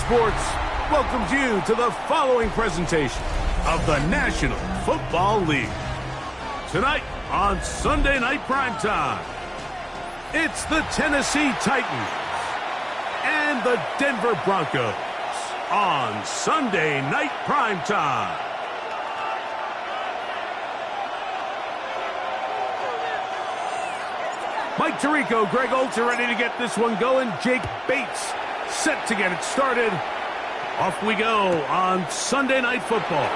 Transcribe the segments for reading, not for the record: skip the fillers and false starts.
Sports welcomes you to the following presentation of the National Football League. Tonight on Sunday Night Primetime, it's the Tennessee Titans and the Denver Broncos on Sunday Night Primetime. Mike Tirico, Greg Oltz are ready to get this one going. Jake Bates set to get it started. Off we go on Sunday Night Football.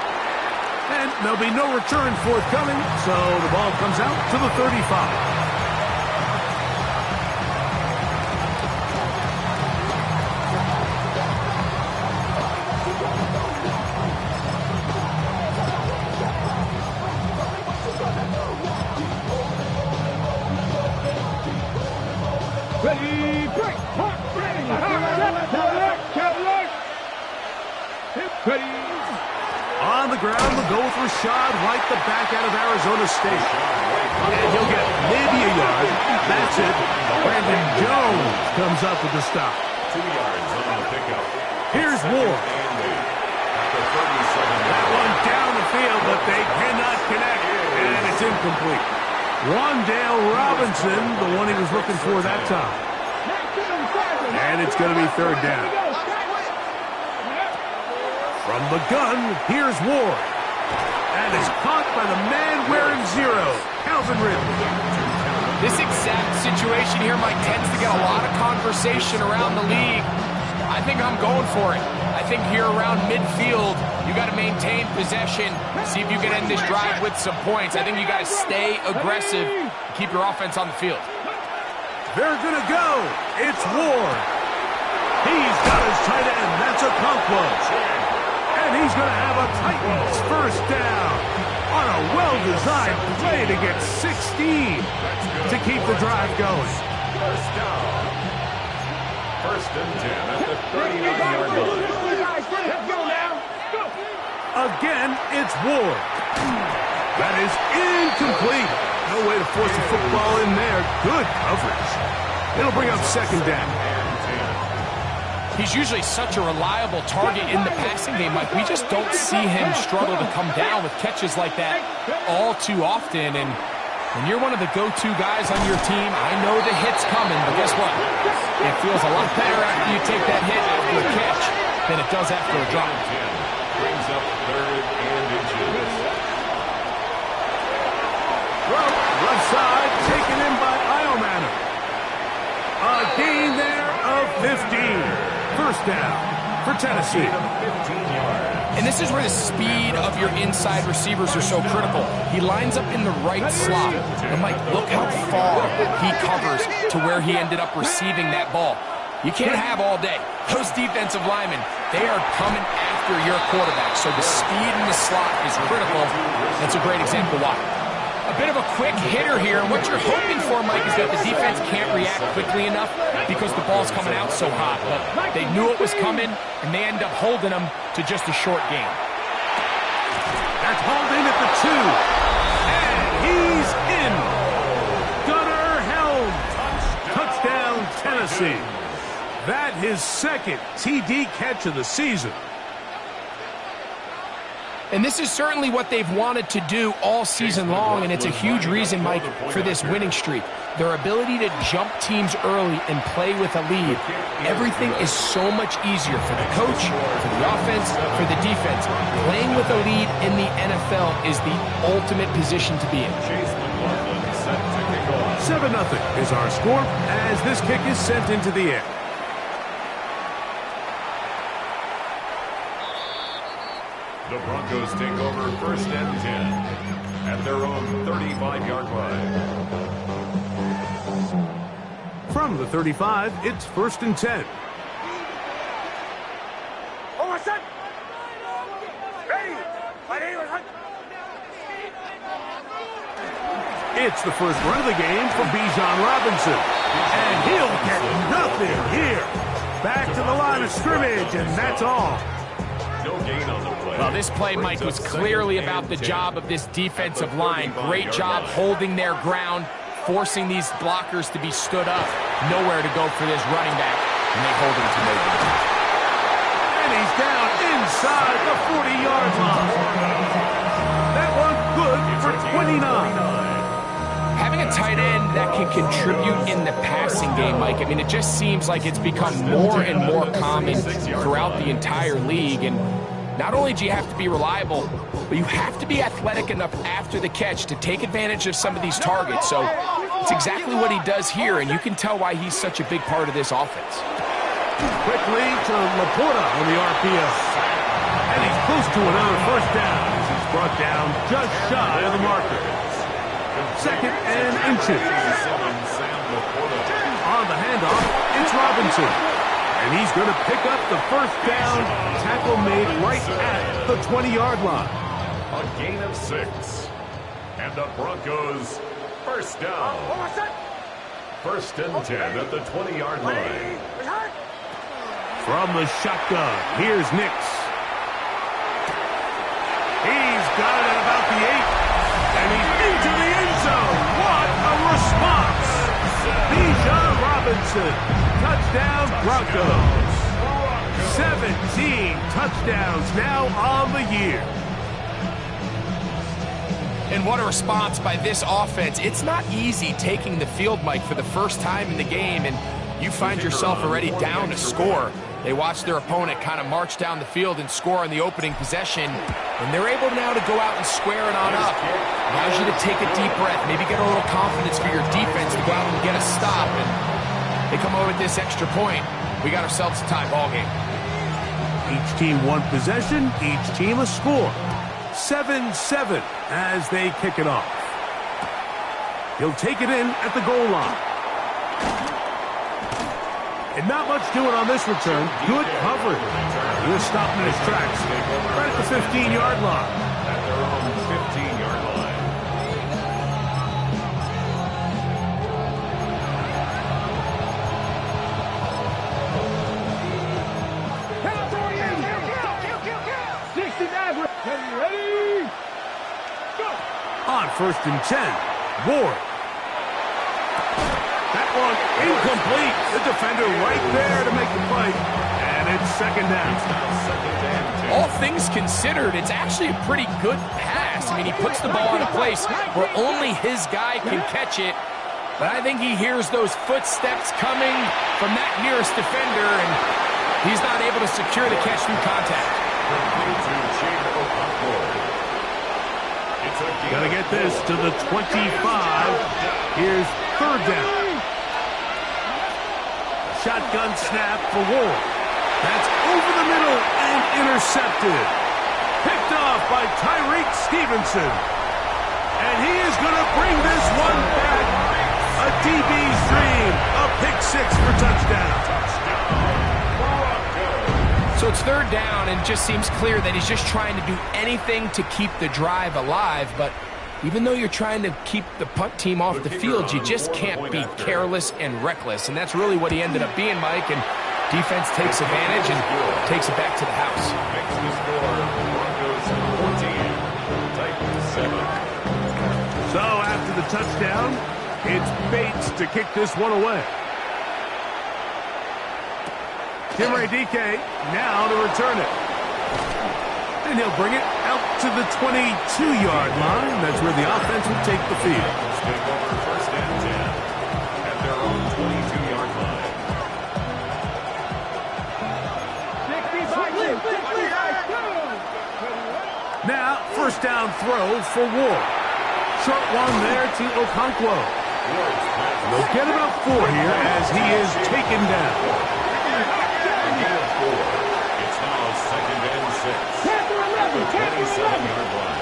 And there'll be no return forthcoming, so the ball comes out to the 35. Ready, break, hot, ready, ready. On the ground, we'll go with Rashad White, the back out of Arizona State. And he'll get maybe a yard. That's it. Brandon Jones comes up with the stop. 2 yards on the pickup. Here's Ward. That one down the field, but they cannot connect. And it's incomplete. Wandale Robinson, the one he was looking for that time. And it's going to be third down. From the gun, here's Ward. And is caught by the man wearing 0, Calvin Ridley. This exact situation here, Mike, tends to get a lot of conversation around the league. I think I'm going for it. I think here around midfield, you got to maintain possession, see if you can end this drive with some points. I think you got to stay aggressive, keep your offense on the field. They're going to go. It's Ward. He's got his tight end. That's a Okonkwo. And he's going to have a Titans first down on a well-designed play to get 16 to keep the drive going. First down. First and 10 at the 39-yard line. Let's go now. Again, it's Ward. That is incomplete. No way to force the football in there. Good coverage. It'll bring up second down. He's usually such a reliable target in the passing game, Mike. We just don't see him struggle to come down with catches like that all too often. And when you're one of the go-to guys on your team, I know the hit's coming, but guess what? It feels a lot better after you take that hit after a catch than it does after a drop. Brings up third and inches. Well, left side taken in by Iomanner. A gain there of 15. First down for Tennessee. And this is where the speed of your inside receivers are so critical. He lines up in the right slot. And Mike, look how far he covers to where he ended up receiving that ball. You can't have all day. Those defensive linemen, they are coming after your quarterback. So the speed in the slot is critical. That's a great example why. A bit of a quick hitter here, and what you're hoping for, Mike, is that the defense can't react quickly enough because the ball's coming out so hot. But they knew it was coming, and they end up holding them to just a short gain. That's holding at the 2. And he's in. Gunnar Helm. Touchdown, Tennessee. That his second TD catch of the season. And this is certainly what they've wanted to do all season long, and it's a huge reason, Mike, for this winning streak. Their ability to jump teams early and play with a lead. Everything is so much easier for the coach, for the offense, for the defense. Playing with a lead in the NFL is the ultimate position to be in. 7-0 is our score as this kick is sent into the air. The Broncos take over first and 10 at their own 35-yard line. From the 35, it's first and 10. It's the first run of the game for Bijan Robinson. And he'll get nothing here. Back to the line of scrimmage, and that's all. No gain on the play. Well, this play, Mike, was clearly about the job of this defensive line. Great job holding their ground, forcing these blockers to be stood up. Nowhere to go for this running back, and they hold him to no gain. down inside the 40-yard line. That one good for 29. Having a tight end that can contribute in the passing game, Mike, I mean, it just seems like it's become more and more common throughout the entire league. And not only do you have to be reliable, but you have to be athletic enough after the catch to take advantage of some of these targets. So it's exactly what he does here, and you can tell why he's such a big part of this offense. Quickly to Laporta on the RPO. And he's close to another first down as he's brought down just shy of the marker. Second and inches. On the handoff, it's Robinson. And he's going to pick up the first down. Tackle made right at the 20-yard line. A gain of 6. And the Broncos first down. First and 10 at the 20-yard line. From the shotgun, here's Nix. He's got it at about the 8. And he's into the end zone. What a response. Bijan Robinson. Touchdown Broncos. 17 touchdowns now on the year. And what a response by this offense. It's not easy taking the field, Mike, for the first time in the game, and you find yourself already down to score. They watch their opponent kind of march down the field and score on the opening possession, and they're able now to go out and square it on up. Allows you to take a deep breath, maybe get a little confidence for your defense to go out and get a stop, and they come over with this extra point. We got ourselves a tie ball game. Each team one possession, each team a score. 7-7 as they kick it off. He'll take it in at the goal line. And not much doing on this return. Good coverage. He was stopped in his tracks right at the 15-yard line. At their own 15-yard line. Ready? Go! On first and 10, Ward. That one incomplete. The defender right there to make the play. And it's second down. All things considered, it's actually a pretty good pass. I mean, he puts the ball in a place where only his guy can catch it. But I think he hears those footsteps coming from that nearest defender, and he's not able to secure the catch through contact. Gotta get this to the 25. Here's third down. Shotgun snap for Ward. That's over the middle and intercepted. Picked off by Tyreek Stevenson. And he is going to bring this one back. A DB's dream. A pick six for touchdown. So it's third down, and it just seems clear that he's just trying to do anything to keep the drive alive. But even though you're trying to keep the punt team off the field, you just can't be careless and reckless. And that's really what he ended up being, Mike. And defense takes advantage and takes it back to the house. Makes the score Broncos 14, Titans 7. So after the touchdown, it's Bates to kick this one away. Timray DK now to return it. And he'll bring it out to the 22-yard line. That's where the offense will take the field. Take over first and 10 at their own 22-yard line. Now, first down throw for Ward. Short one there to Okonkwo. They'll get about 4 here as he is taken down. It's now second and 6. 27-yard line.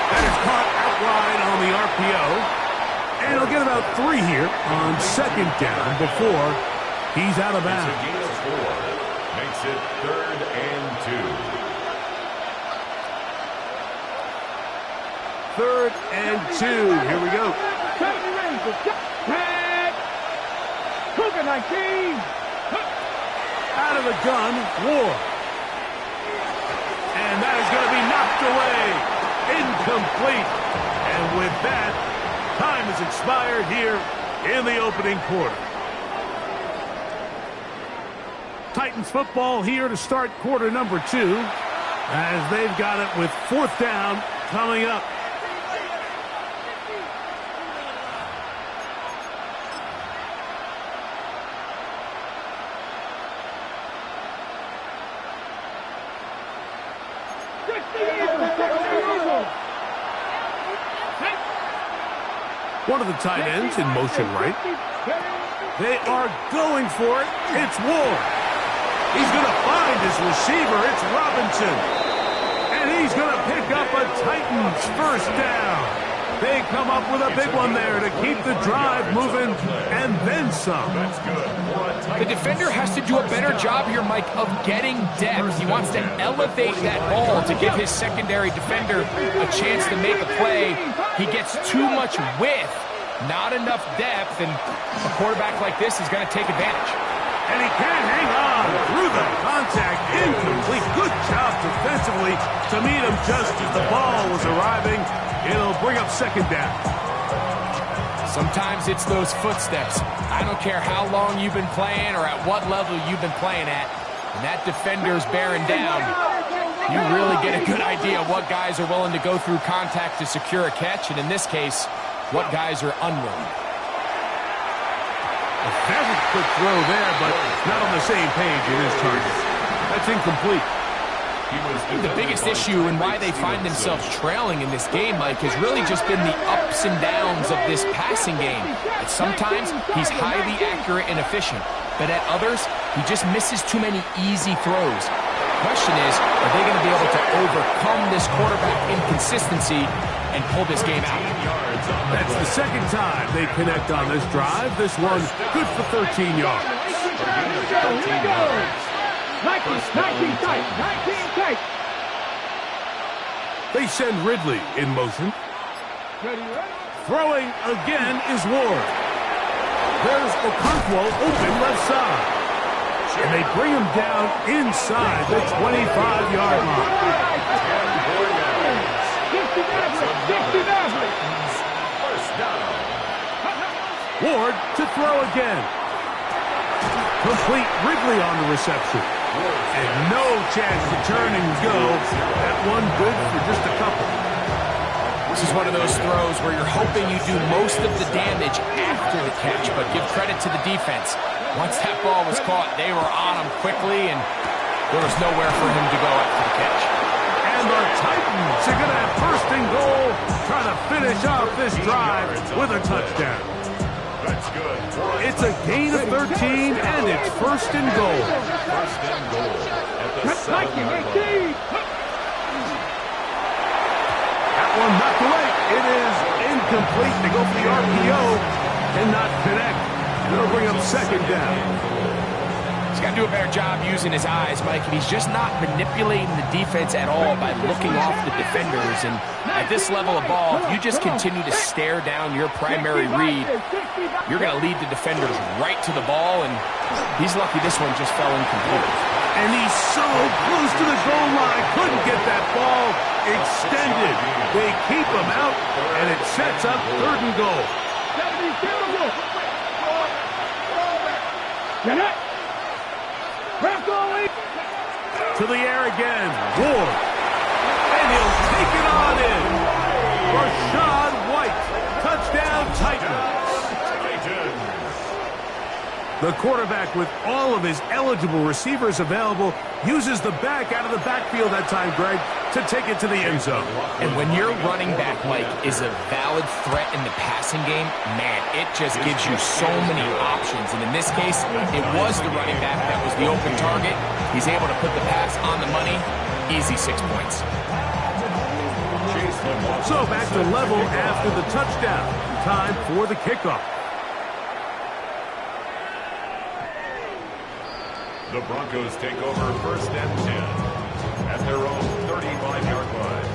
That is caught outright on the RPO. And he'll get about 3 here on second down before he's out of bounds. It's a gain of 4. Makes it third and 2. Third and 2. Here we go. Cougar 19. Out of the gun, Ward. And that is going to be knocked away. Incomplete. And with that, time has expired here in the opening quarter. Titans football here to start quarter number 2, as they've got it with 4th down coming up. One of the tight ends in motion right. They are going for it. It's Ward. He's going to find his receiver. It's Robinson. And he's going to pick up a Titans first down. They come up with a big one there to keep the drive moving and then some. The defender has to do a better job here, Mike, of getting depth. He wants to elevate that ball to give his secondary defender a chance to make a play. He gets too much width, not enough depth, and a quarterback like this is going to take advantage. And he can't hang on through the contact. Incomplete. Good job defensively to meet him just as the ball was arriving. It'll bring up 2nd down. Sometimes it's those footsteps. I don't care how long you've been playing or at what level you've been playing at. When that defender's bearing down, you really get a good idea of what guys are willing to go through contact to secure a catch, and in this case, what guys are unwilling. A very quick throw there, but not on the same page in his target. That's incomplete. The biggest issue and why they find themselves trailing in this game, Mike, has really just been the ups and downs of this passing game. At sometimes, he's highly accurate and efficient, but at others, he just misses too many easy throws. The question is, are they going to be able to overcome this quarterback inconsistency and pull this game out? That's the 2nd time they connect on this drive. This one good for 13 yards. 19 tight. They send Ridley in motion. Throwing again is Ward. There's Okonkwo open left side. And they bring him down inside the 25-yard line. Ward to throw again. Complete. Ridley on the reception. And no chance to turn and go. That one good for just a couple. This is one of those throws where you're hoping you do most of the damage after the catch, but give credit to the defense. Once that ball was caught, they were on him quickly, and there was nowhere for him to go after the catch. And the Titans are going to have 1st and goal, trying to finish off this drive with a touchdown. That's good. It's a gain of 13, and it's 1st and goal. 1st and goal at the 7-yard line. That one knocked away. It is incomplete. They go for the RPO and not connect. It'll bring up 2nd down. He's got to do a better job using his eyes, Mike, and he's just not manipulating the defense at all by looking off the defenders. And at this level of ball, if you just continue to stare down your primary read, you're going to lead the defenders right to the ball, and he's lucky this one just fell incomplete. And he's so close to the goal line, couldn't get that ball extended. They keep him out, and it sets up 3rd and goal. To the air again, Ward. And he'll take it on in. Rashad White, touchdown Titans. The quarterback, with all of his eligible receivers available, uses the back out of the backfield that time, Greg, to take it to the end zone. And when your running back, Mike, is a valid threat in the passing game, man, it just gives you so many options. And in this case, it was the running back that was the open target. He's able to put the pass on the money. Easy 6 points. So back to level after the touchdown. Time for the kickoff. The Broncos take over 1st and 10 at their own 35-yard line.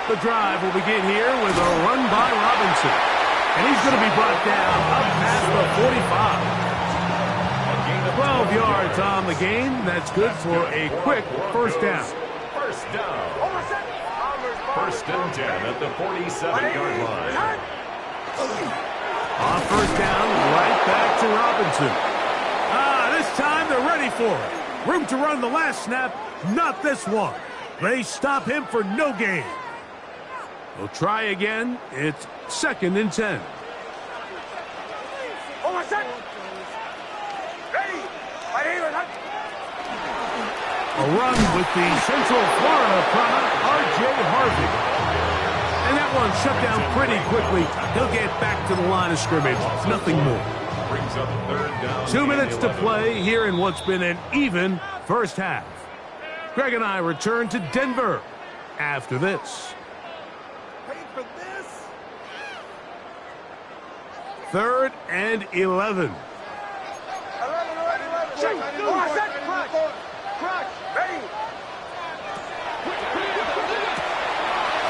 The drive will begin here with a run by Robinson. And he's going to be brought down up past the 45. 12 of yards on the game. That's good for a quick first down. First down. First and 10 at the 47-yard line. On first down, right back to Robinson. This time they're ready for it. Room to run the last snap, not this one. They stop him for no gain. We'll try again. It's 2nd and 10. A run with the Central Florida product, R.J. Harvey. And that one shut down pretty quickly. He'll get back to the line of scrimmage. Nothing more. 2 minutes to play here in what's been an even first half. Greg and I return to Denver after this. Third and 11.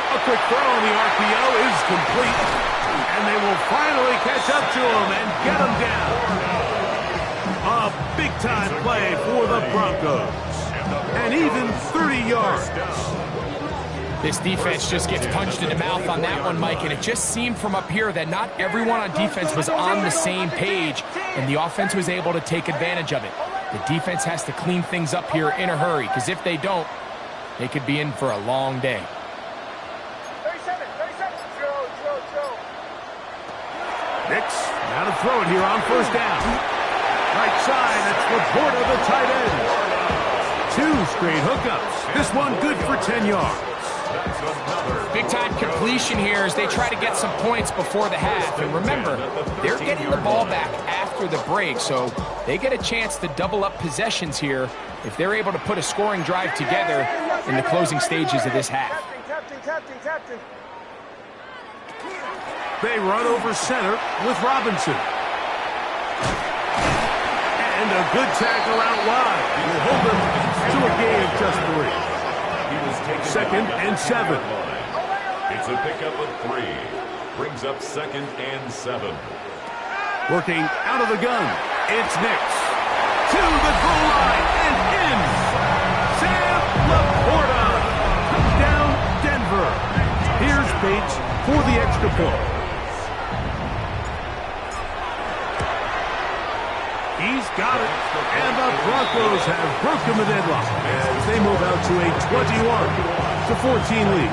A quick throw on the RPO is complete, and they will finally catch up to him and get him down. A big-time play for the Broncos, and even 30 yards. This defense just gets punched in the mouth on that one, Mike, and it just seemed from up here that not everyone on defense was on the same page, and the offense was able to take advantage of it. The defense has to clean things up here in a hurry, because if they don't, they could be in for a long day. Nix, now to throw it here on first down. Right side, that's Laporta, the tight end. 2 straight hookups. This one good for 10 yards. Big-time completion here as they try to get some points before the half. And remember, they're getting the ball back after the break, so they get a chance to double up possessions here if they're able to put a scoring drive together in the closing stages of this half. Captain. They run over center with Robinson. And a good tackle out wide. Will hold them to a gain of just 3. 2nd and 7. It's a pickup of 3. Brings up 2nd and 7. Working out of the gun. It's Nix. To the goal line and in. Sam Laporta. Touchdown, Denver. Here's Bates for the extra point. He's got it, and the Broncos have broken the deadlock as they move out to a 21-14 lead.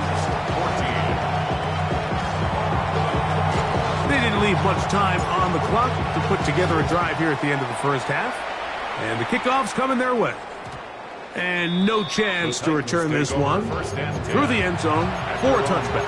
They didn't leave much time on the clock to put together a drive here at the end of the first half, and the kickoff's coming their way. And no chance to return this one through the end zone for a touchback.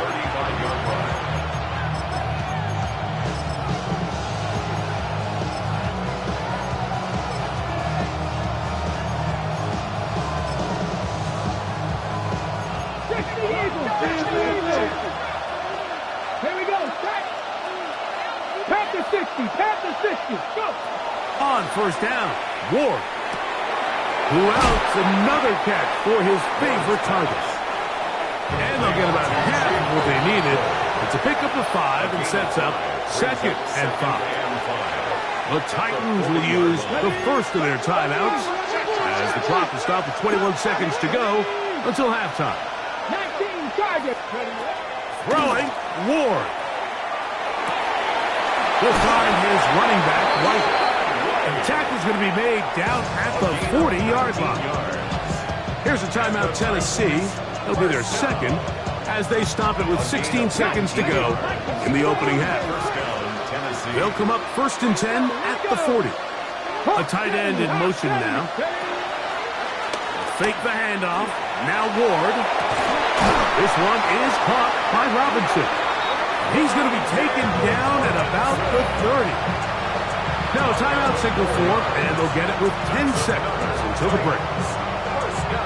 Go. On first down, Ward. Who else? Another catch for his favorite target. And they'll get about half of what they needed. It's a pickup of 5 and sets up 2nd and 5. The Titans will use the first of their timeouts as the clock will stop with 21 seconds to go until halftime. 19 targets. Throwing, Ward. Will find his running back, White. And the tackle's going to be made down at the 40-yard line. Here's a timeout, Tennessee. It'll be their 2nd as they stop it with 16 seconds to go in the opening half. They'll come up 1st and 10 at the 40. A tight end in motion now. Fake the handoff. Now Ward. This one is caught by Robinson. He's going to be taken down at about the 30. Now a timeout signal for, and they'll get it with 10 seconds until the break.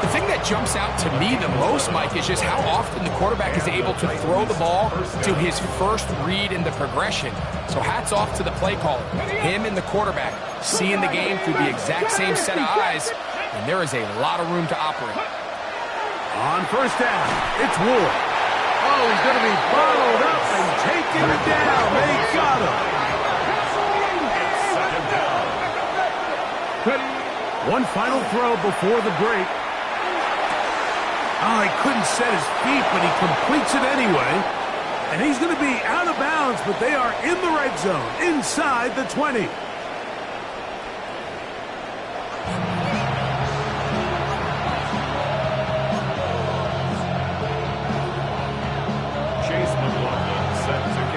The thing that jumps out to me the most, Mike, is just how often the quarterback is able to throw the ball to his first read in the progression. So hats off to the play caller. Him and the quarterback seeing the game through the exact same set of eyes, and there is a lot of room to operate. On first down, it's Ward. Oh, he's going to be bottled up and taken down. They got him. One final throw before the break. Oh, he couldn't set his feet, but he completes it anyway. And he's going to be out of bounds, but they are in the red zone, inside the 20.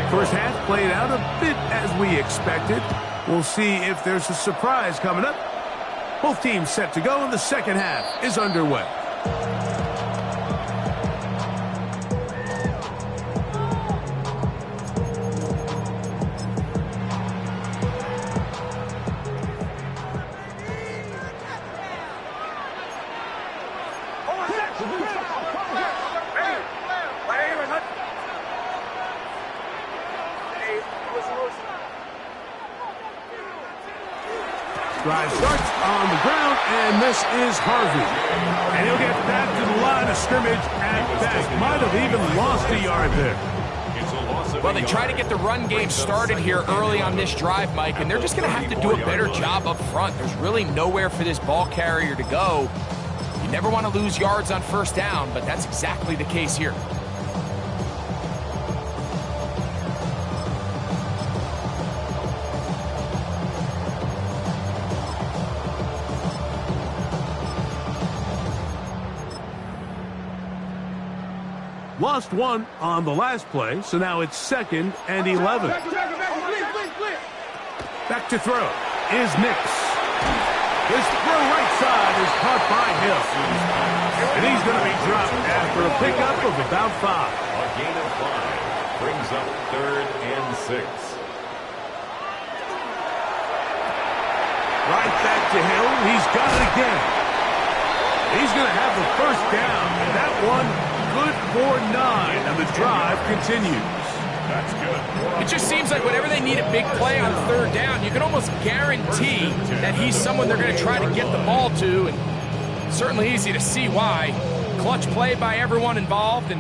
First half played out a bit as we expected. We'll see if there's a surprise coming up. Both teams set to go, and the second half is underway. Drive starts on the ground, and this is Harvey. And he'll get back to the line of scrimmage at best. Might have even lost a yard there. Well, they try to get the run game started here early on this drive, Mike, and they're just going to have to do a better job up front. There's really nowhere for this ball carrier to go. You never want to lose yards on first down, but that's exactly the case here. Lost one on the last play, so now it's 2nd and 11. Back to throw is Nix. His throw right side is caught by Hill. And he's going to be dropped after a pickup of about 5. A gain of 5 brings up 3rd and 6. Right back to Hill. He's got it again. He's going to have the first down, and that one good for 9, and the drive continues. That's good. It just seems like whenever they need a big play on 3rd down, you can almost guarantee that he's someone they're going to try to get the ball to, and certainly easy to see why. Clutch play by everyone involved and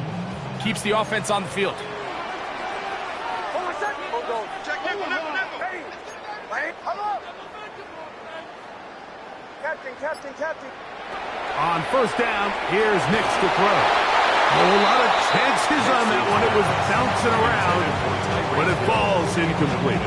keeps the offense on the field. Captain. On first down, here's Nix to throw. A whole lot of chances on that one. It was bouncing around, but it falls incomplete.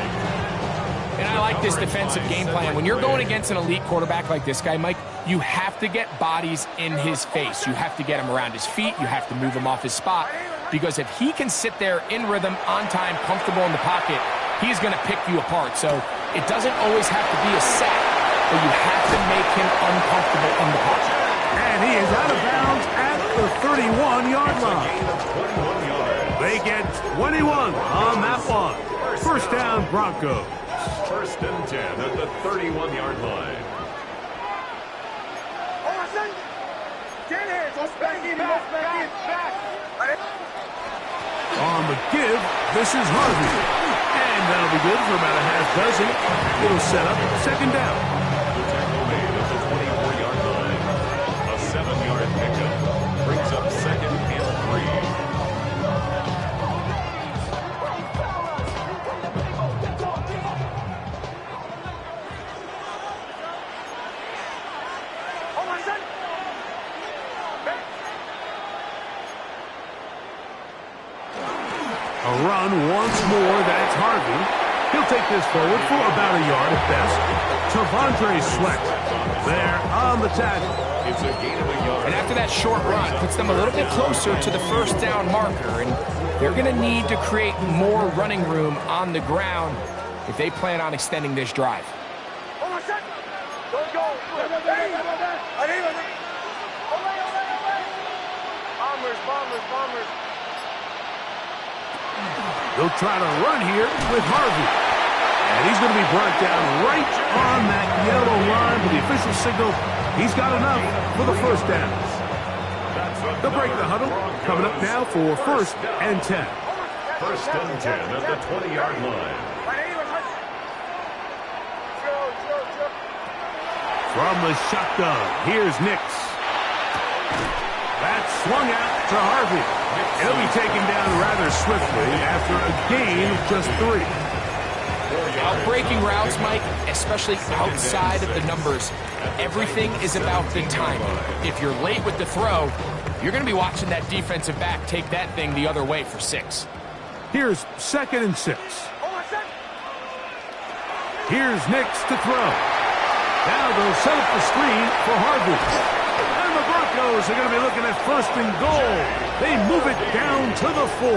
And I like this defensive game plan. When you're going against an elite quarterback like this guy, Mike, you have to get bodies in his face. You have to get him around his feet. You have to move him off his spot. Because if he can sit there in rhythm, on time, comfortable in the pocket, he's going to pick you apart. So it doesn't always have to be a sack, but you have to make him uncomfortable in the pocket. And he is out of bounds at the 31-yard line. They get 21 on that one. First down, Broncos. 1st and 10 at the 31-yard line. On the give, this is Harvey. And that'll be good for about a half dozen. It'll set up 2nd down. The tackle made at the 24-yard line. A 7-yard pickup brings up 2nd and 3. A run once more, that's Harvey. He'll take this forward for about a yard at best. T'Vondre Sweat there on the tackle. It's a gain of a yard. And after that short run, puts them a little bit closer to the first down marker. And they're going to need to create more running room on the ground if they plan on extending this drive. Bombers. They'll try to run here with Harvey. And he's going to be brought down right on that yellow line with the official signal. He's got enough for the first down. They'll break the huddle. Coming up now for 1st and 10. 1st and 10 at the 20-yard line. From the shotgun, here's Nix. That's swung out to Harvey. He'll be taken down rather swiftly after a gain of just 3. 4 Outbreaking routes, Mike, especially outside of the numbers, everything is about the timing. If you're late with the throw, you're going to be watching that defensive back take that thing the other way for 6. Here's 2nd and 6. Here's Nix to throw. Now they'll set up the screen for Harvey. And the Broncos are going to be looking at 1st and goal. They move it down to the 4.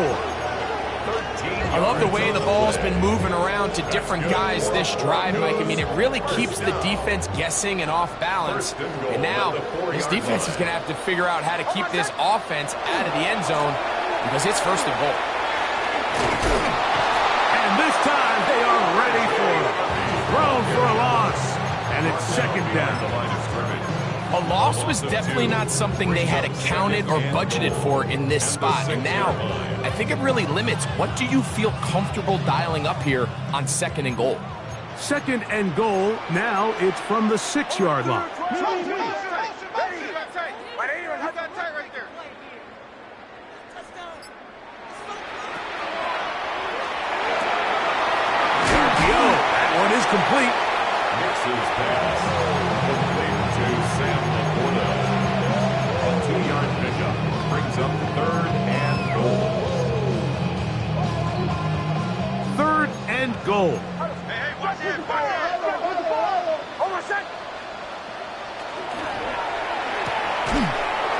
I love the way the ball's been moving around to different guys this drive, Mike. I mean, it really keeps the defense guessing and off balance. And now, this defense is going to have to figure out how to keep this offense out of the end zone because it's 1st and goal. And this time, they are ready for it. Thrown for a loss. And it's 2nd down. A loss was definitely not something they had accounted or budgeted for in this spot. And now, I think it really limits what do you feel comfortable dialing up here on 2nd and goal. 2nd and goal. Now it's from the 6-yard line. That one is complete. Nix's pass. Complete to Sam Laporta. A 2-yard pickup brings up 3rd and goal. 3rd and goal. Hey, watch it, watch it.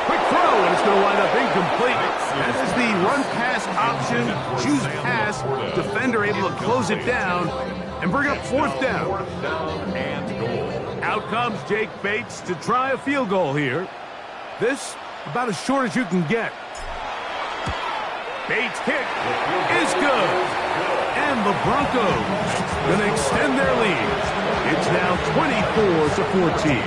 Quick throw, and it's going to wind up incomplete. That is the run-pass option. Choose pass. Defender able to close it down and bring up 4th down. 4th down and goal. Out comes Jake Bates to try a field goal here. This about as short as you can get. Bates' kick is good. And the Broncos going to extend their lead. It's now 24-14.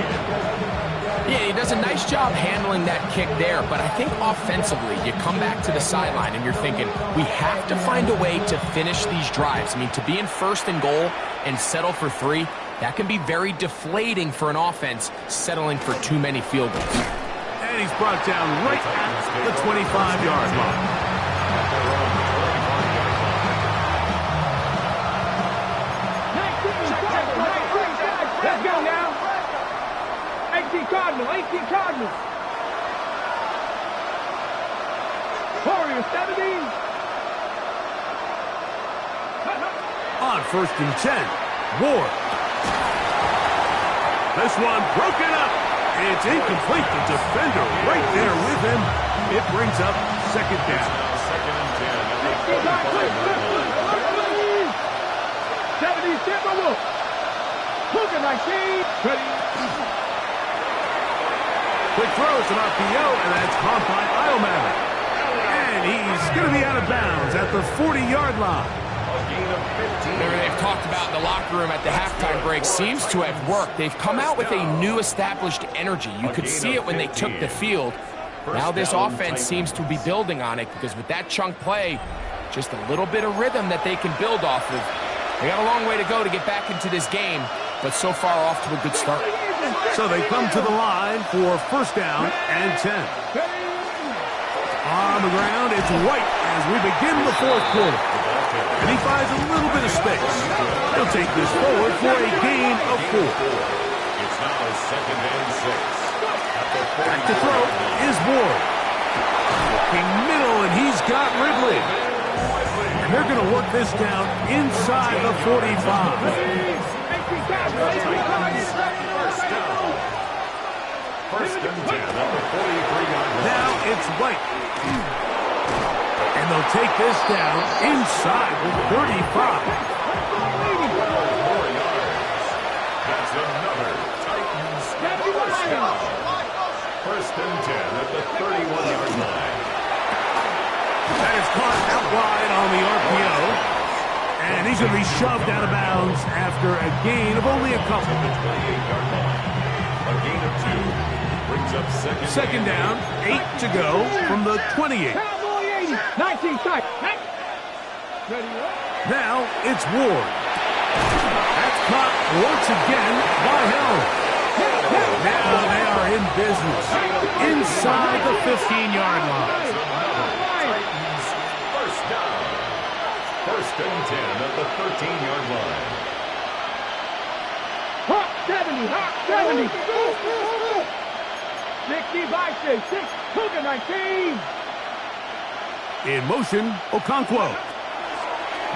Yeah, he does a nice job handling that kick there, but I think offensively, you come back to the sideline and you're thinking, we have to find a way to finish these drives. I mean, to be in 1st and goal and settle for 3, that can be very deflating for an offense settling for too many field goals. And he's brought down right at the 25-yard line. Let's go now. 18 Cardinals, 18 Cardinals. Warriors 17. On 1st and 10, Ward. This one broken up. It's incomplete. The defender right there with him. It brings up 2nd down. 2nd and 10 at the 45-yard line. 70 Timberwolves. Looking like she's ready. Quick throws an RPO, and that's caught by Eilman. And he's going to be out of bounds at the 40-yard line. A gain of 15. They've talked about in the locker room at the halftime break seems to have worked. They've come out with a new established energy. You could see it when they took the field. Now this offense seems to be building on it because with that chunk play, just a little bit of rhythm that they can build off of. They got a long way to go to get back into this game, but so far off to a good start. So they come to the line for 1st down and 10. On the ground, it's White as we begin the 4th quarter. And he finds a little bit of space. He'll take this forward for a gain of 4. It's now 2nd and 6. Back to throw is Ward. Looking middle, and he's got Ridley. And they're going to work this down inside the 45. 1st and 10 at the 43-yard line. Now it's White. And they'll take this down inside the 35. 4 yards. That's another Titans first down. 1st and 10 at the 31-yard line. That is caught out wide on the RPO. And he's going to be shoved out of bounds after a gain of only a couple. The 28-yard line. A gain of 2. Brings up 2nd down, 8 to go from the 28. Cowboy 80, 19 tight. Now it's Ward. That's caught once again by Hill. Now they are in business inside the 15-yard line. Titans first down. 1st First and 10 at the 13-yard line. Hot 70, hot 70. 65, 6, Cougar 19. In motion, Okonkwo.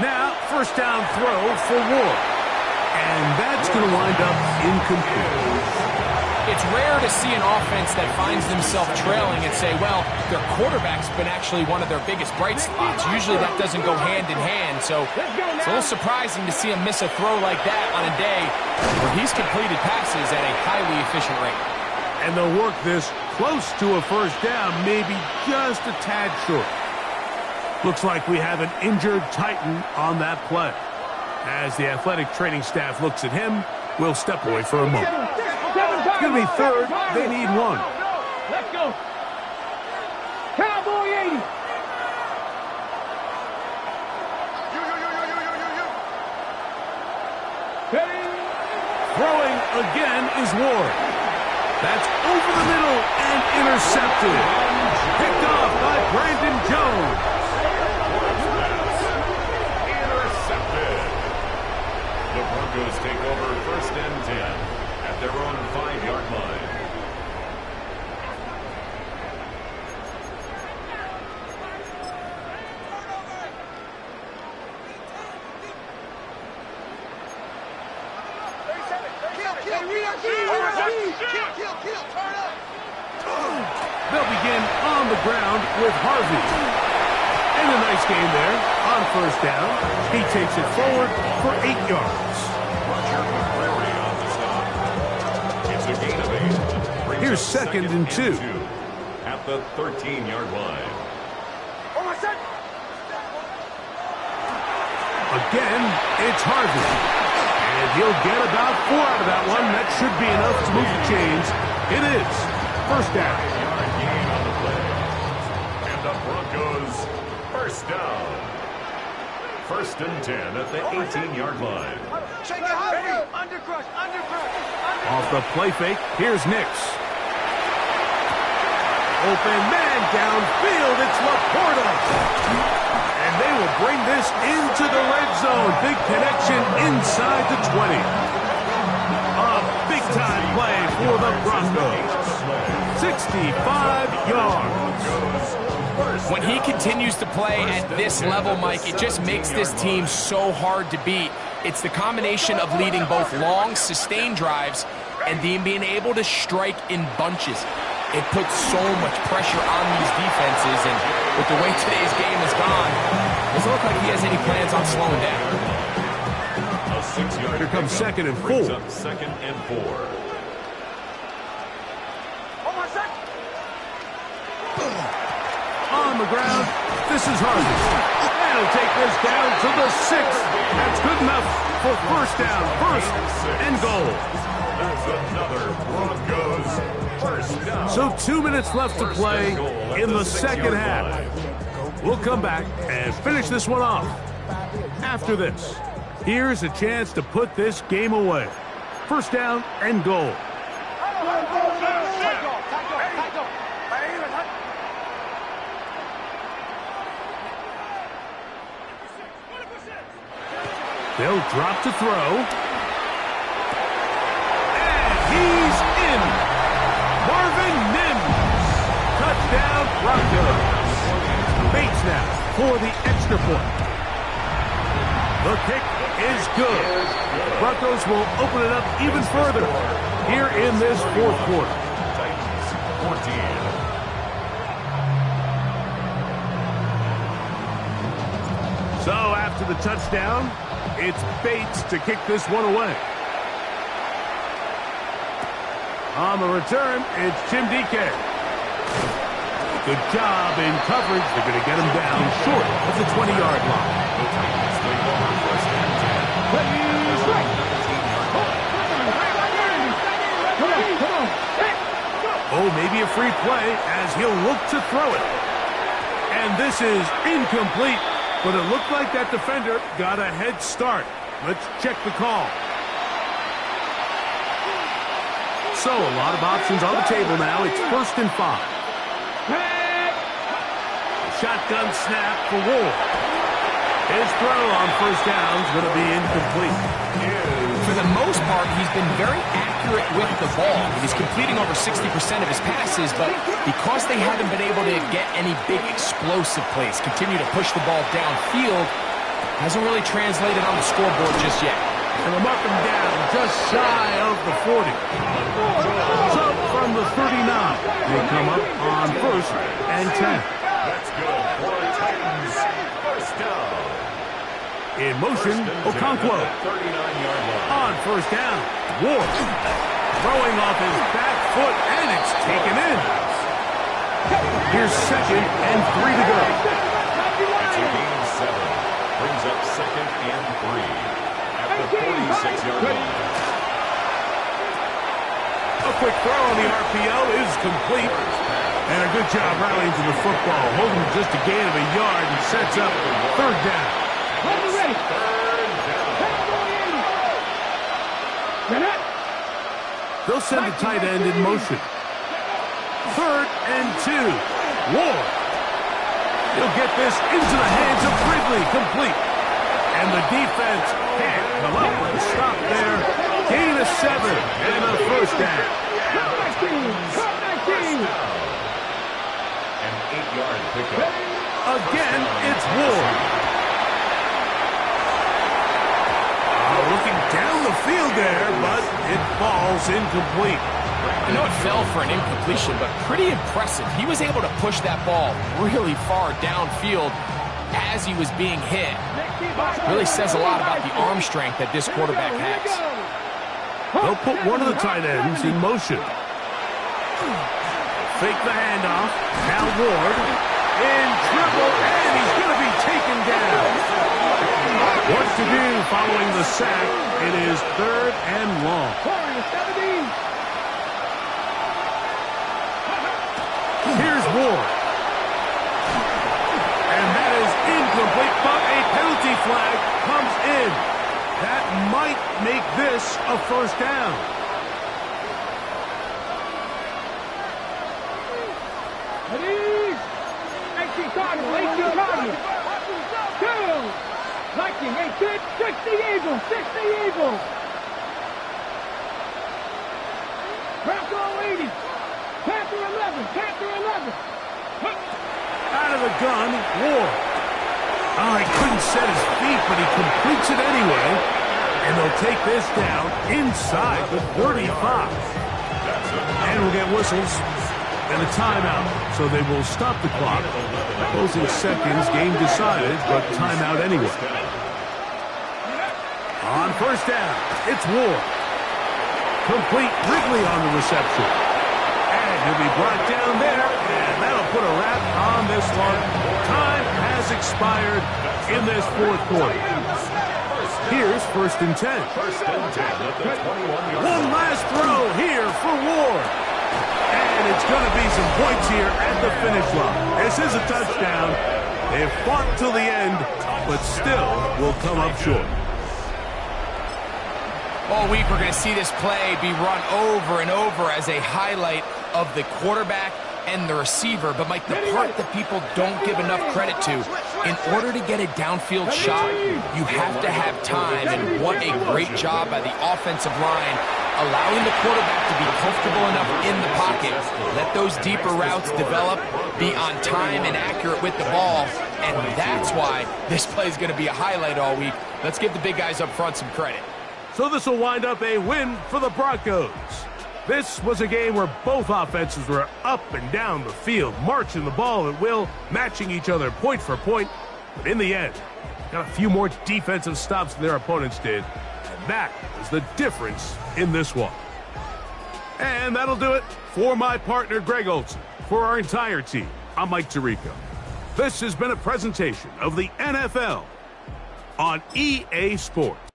Now, first down throw for Ward. And that's going to wind up incomplete. It's rare to see an offense that finds themselves trailing and say, well, their quarterback's been actually one of their biggest bright spots. Usually that doesn't go hand in hand, so it's a little surprising to see him miss a throw like that on a day where he's completed passes at a highly efficient rate. And they'll work this close to a first down, maybe just a tad short. Looks like we have an injured Titan on that play. As the athletic training staff looks at him, we'll step away for a moment. It's going to be third. They need one. Let's go. Cowboy 80. Ready? Throwing again is Ward. That's over the middle and intercepted. Picked off by Brandon Jones. Intercepted. The Broncos take over first and 10. At their own 5-yard line. They'll begin on the ground with Harvey. And a nice game there on first down. He takes it forward for 8 yards. Here's second and 2. At the 13-yard line. Again, it's Harvey. And he'll get about 4 out of that one. That should be enough to move the chains. It is. First down. Yard gain on the play. And the Broncos first down. First and 10 at the 18-yard line. Off the play fake, here's Nix. Open man downfield, it's Laporta. And they will bring this into the red zone. Big connection inside the 20. A big-time play for the Broncos. 65 yards. When he continues to play at this level, Mike, it just makes this team so hard to beat. It's the combination of leading both long, sustained drives and being able to strike in bunches. It puts so much pressure on these defenses, and with the way today's game has gone, it doesn't look like he has any plans on slowing down. A 6-yard Here comes second and 4. Second and 4. On the ground, this is Harvey. And he'll take this down to the 6. That's good enough for first down, first and goal. That's another Broncos first down. So 2 minutes left to play in the second half. We'll come back and finish this one off. After this, here's a chance to put this game away. First down and goal. They'll drop to throw. And he's in. Marvin Mims. Touchdown, Broncos. Bates now for the extra point. The kick is good. Broncos will open it up even further here in this fourth quarter. Titans 14. So after the touchdown, it's Bates to kick this one away. On the return, it's Tim DK. Good job in coverage. They're going to get him down short of the 20-yard line. The Titans take over first and 10. Oh, maybe a free play as he'll look to throw it. And this is incomplete. But it looked like that defender got a head start. Let's check the call. So a lot of options on the table now. It's first and 5. Shotgun snap for Ward. His His throw on first down is going to be incomplete. For the most part, he's been very accurate with the ball. He's completing over 60% of his passes, but because they haven't been able to get any big explosive plays, continue to push the ball downfield, hasn't really translated on the scoreboard just yet. And they'll mark him down just shy of the 40. So from the 39, they come up on first and 10. That's good for Titans. First down. In motion, Okonkwo. 39-yard line. On first down, Ward. Throwing off his back foot, and it's taken in. Here's second and 3 to go. It's a gain of 7. Brings up second and 3 at the 46-yard line. A quick throw on the RPO is complete. And a good job rallying to the football. Holding just a gain of a yard and sets up third down. They'll send the tight end in motion. Third and 2. Ward. He'll get this into the hands of Ridley. Complete. And the defense can't come up with a stop there. Gain of 7 and a first down. An 8-yard pickup. Again, it's Ward. Looking down the field there, but it falls incomplete. I know it fell for an incompletion, but pretty impressive. He was able to push that ball really far downfield as he was being hit. Really says a lot about the arm strength that this quarterback has. They'll put one of the tight ends in motion. Fake the handoff. Now Ward in trouble, and he's going to be taken down. What to do following the sack? It is third and long. Here's Ward. And that is incomplete, but a penalty flag comes in. That might make this a first down. Ready? 18 Cardinals, 18 Cardinals. 2. Viking, 18, 60 Eagles, 60 Eagles. Bronco 80. Panther 11, Panther 11. Out of the gun, Ward. Oh, he couldn't set his feet, but he completes it anyway. And they'll take this down inside the 35. And we'll get whistles and a timeout, so they will stop the clock. Closing seconds, game decided, but timeout anyway. On first down, it's Ward. Complete Ridley on the reception. And he'll be brought down there, and that'll put a wrap on this one. Time has expired in this fourth quarter. Here's first and 10. First and 10 at the 21-yard line. One last throw here for Ward. And it's going to be some points here at the finish line. This is a touchdown. They've fought till the end, but still will come up short. All week, we're going to see this play be run over and over as a highlight of the quarterback and the receiver. But, Mike, the part that people don't give enough credit to, in order to get a downfield shot, you have to have time. And what a great job by the offensive line, allowing the quarterback to be comfortable enough in the pocket, let those deeper routes develop, be on time and accurate with the ball. And that's why this play is going to be a highlight all week. Let's give the big guys up front some credit. So this will wind up a win for the Broncos. This was a game where both offenses were up and down the field, marching the ball at will, matching each other point for point. But in the end, got a few more defensive stops than their opponents did. And that is the difference in this one. And that'll do it for my partner, Greg Olson. For our entire team, I'm Mike Tirico. This has been a presentation of the NFL on EA Sports.